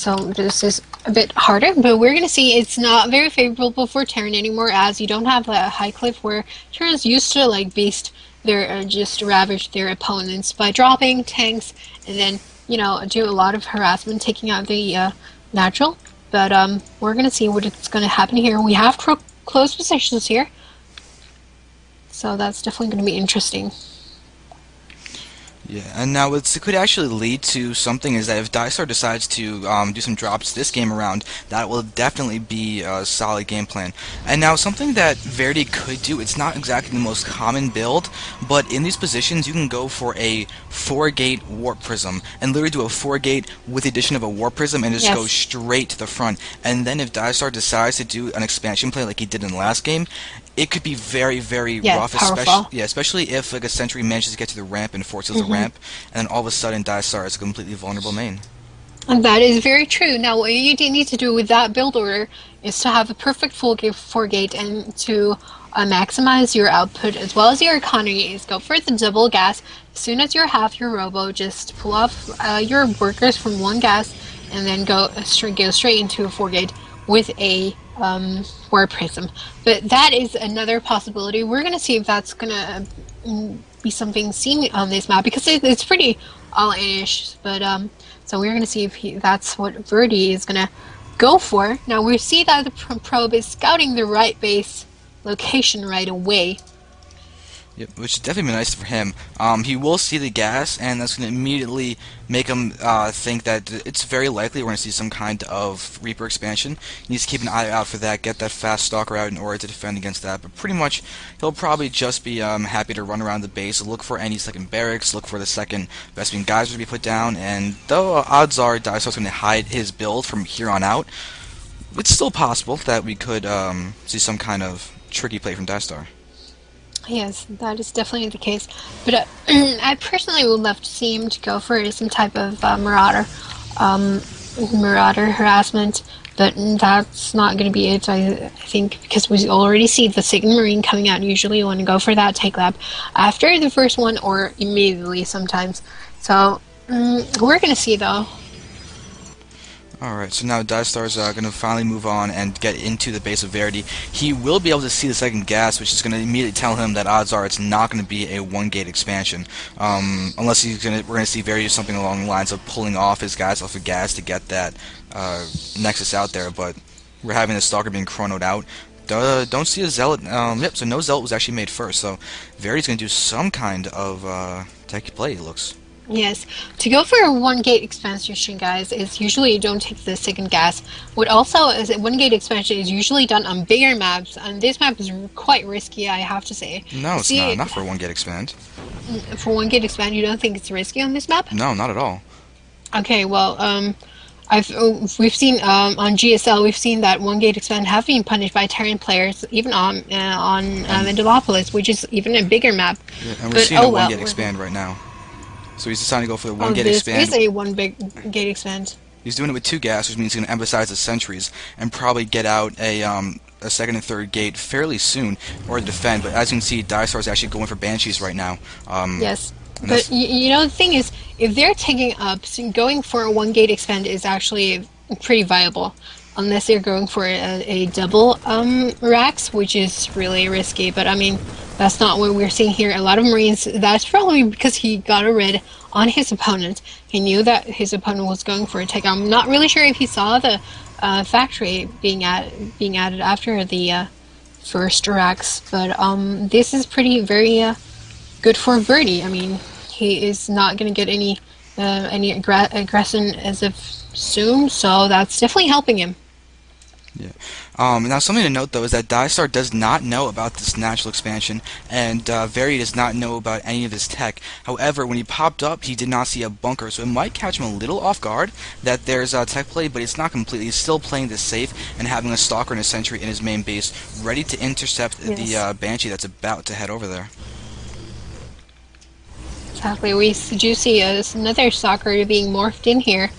So this is a bit harder, but we're going to see it's not very favorable for Terran anymore, as you don't have a high cliff where Terrans used to like beast their just ravage their opponents by dropping tanks and then, you know, do a lot of harassment, taking out the natural. But we're going to see what's going to happen here. We have close positions here, so that's definitely going to be interesting. Yeah, and now what could actually lead to something is that if diestar decides to do some drops this game around, that will definitely be a solid game plan. And now something that Verdi could do, it's not exactly the most common build, but in these positions you can go for a 4-gate warp prism, and literally do a 4-gate with the addition of a warp prism and just go straight to the front. And then if diestar decides to do an expansion play like he did in the last game, it could be very, very rough, especially if like a sentry manages to get to the ramp and forces a ramp, and then all of a sudden diestar is a completely vulnerable main. And that is very true. Now, what you need to do with that build order is to have a perfect full 4-gate, and to maximize your output as well as your economy is go for the double gas. As soon as you have your robo, just pull off your workers from one gas, and then go straight into a 4-gate with a warp prism. But that is another possibility. We're going to see if that's going to be something seen on this map, because it's pretty all-ish. But so we're going to see if that's what Verdi is going to go for. Now we see that the probe is scouting the right base location right away. Yep, which is definitely nice for him. He will see the gas, and that's going to immediately make him think that it's very likely we're going to see some kind of Reaper expansion. He needs to keep an eye out for that, get that fast Stalker out in order to defend against that. But pretty much, he'll probably just be happy to run around the base, look for any second barracks, look for the second Vespene geyser to be put down, and though odds are diestar's going to hide his build from here on out, it's still possible that we could see some kind of tricky play from diestar. Yes, that is definitely the case. But I personally would love to see him to go for some type of marauder harassment, but that's not going to be it, I think, because we already see the second Marine coming out. Usually you want to go for that take lab after the first one or immediately sometimes. So we're going to see, though. Alright, so now diestar's going to finally move on and get into the base of Verdi. He will be able to see the second gas, which is going to immediately tell him that odds are it's not going to be a 1-gate expansion. Unless we're going to see Verdi do something along the lines of pulling off his guys off of gas to get that Nexus out there, but we're having the Stalker being chronoed out. Don't see a Zealot. Yep, so no Zealot was actually made first, so Verdi's going to do some kind of techie play, it looks. Yes, to go for a 1-gate expansion, guys, is usually you don't take the second gas. What also is a 1-gate expansion is usually done on bigger maps, and this map is quite risky, I have to say. No, it's not for a 1-gate expand. For 1-gate expand, you don't think it's risky on this map? No, not at all. Okay, well, we've seen on GSL, we've seen that 1-gate expand have been punished by Terran players, even on Vendalopolis, which is even a bigger map. Yeah, and we're seeing a 1-gate expand right now. So he's deciding to go for the 1-gate expand. This is a 1-gate expand. He's doing it with 2 gas, which means he's going to emphasize the sentries and probably get out a second and third gate fairly soon in order to defend. But as you can see, diestar is actually going for Banshees right now. Yes, but you know, the thing is, if they're taking up, going for a 1-gate expand is actually pretty viable. Unless they're going for a double racks, which is really risky. But I mean, that's not what we're seeing here. A lot of Marines, that's probably because he got a red on his opponent. He knew that his opponent was going for a take. I'm not really sure if he saw the factory being added after the first racks. But this is very good for Verdi. I mean, he is not going to get any aggression as of soon, so that's definitely helping him. Yeah. Now something to note though is that diestar does not know about this natural expansion, and Verdi does not know about any of this tech. However, when he popped up, he did not see a bunker, so it might catch him a little off guard that there's a tech play, but it's not completely. He's still playing this safe and having a Stalker and a Sentry in his main base, ready to intercept the Banshee that's about to head over there. Exactly. We do see another Stalker being morphed in here.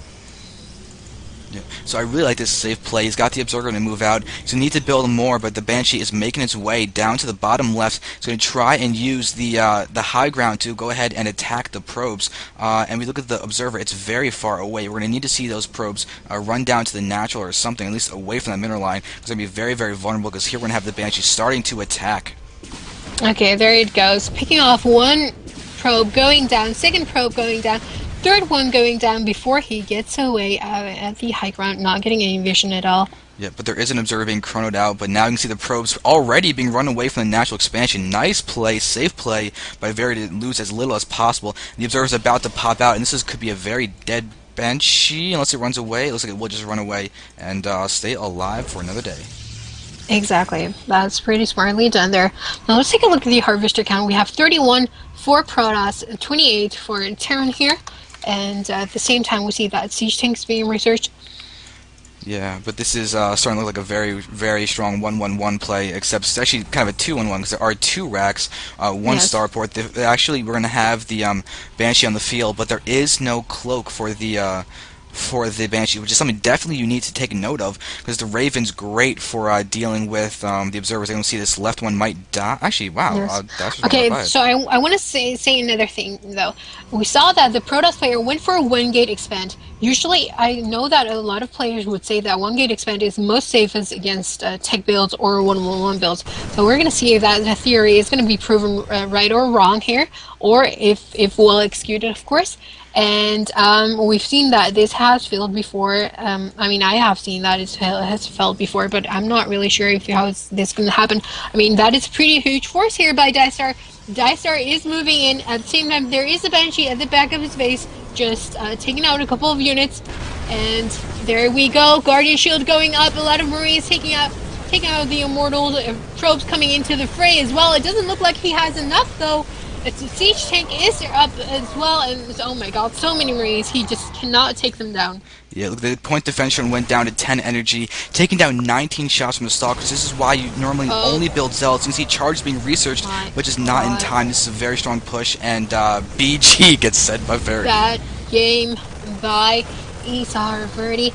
Yeah. So I really like this safe play. He's got the Observer to move out. So need to build more, but the Banshee is making its way down to the bottom left. He's going to try and use the high ground to go ahead and attack the probes. And we look at the Observer; it's very far away. We're going to need to see those probes run down to the natural or something, at least away from that mineral line. It's going to be very, very vulnerable because here we're going to have the Banshee starting to attack. Okay, there it goes. Picking off one probe going down, second probe going down, third one going down before he gets away at the high ground, not getting any vision at all. Yeah, but there is an Observer being chronoed out, but now you can see the probes already being run away from the natural expansion. Nice play, safe play by VampireLady to lose as little as possible. The Observer's about to pop out, and could be a very dead Banshee unless it runs away. It looks like it will just run away and stay alive for another day. Exactly. That's pretty smartly done there. Now let's take a look at the harvester count. We have 31 for Protoss, 28 for Terran here, and at the same time we see that siege tanks being researched. Yeah, but this is starting to look like a very, very strong 1-1-1 play, except it's actually kind of a 2-1-1 because there are 2 racks, 1 starport. Actually, we're going to have the Banshee on the field, but there is no cloak for the Banshee, which is something definitely you need to take note of, because the Raven's great for dealing with the Observers. I don't see this left one might die. Actually, wow. Yes. Okay, so I want to say another thing, though. We saw that the Protoss player went for a 1-gate expand. Usually, I know that a lot of players would say that 1-gate expand is most safest against tech builds or 1-1-1 builds. So we're going to see if that theory is going to be proven right or wrong here, or if well executed, of course. And we've seen that this has failed before. I mean, I have seen that it has failed before, but I'm not really sure if how this going to happen. I mean, that is pretty huge force here by diestar. diestar is moving in. At the same time, there is a Banshee at the back of his base, just taking out a couple of units. And there we go. Guardian Shield going up. A lot of Marines taking out the Immortals. Probes coming into the fray as well. It doesn't look like he has enough, though. It's a siege tank is up as well, and oh my god, so many Marines, he just cannot take them down. Yeah, look, the point defense went down to 10 energy, taking down 19 shots from the Stalkers. This is why you normally only build Zealots. You can see charges being researched, but just not in time. This is a very strong push, and BG gets set by VampireLady. That game by eSahara.Verdi.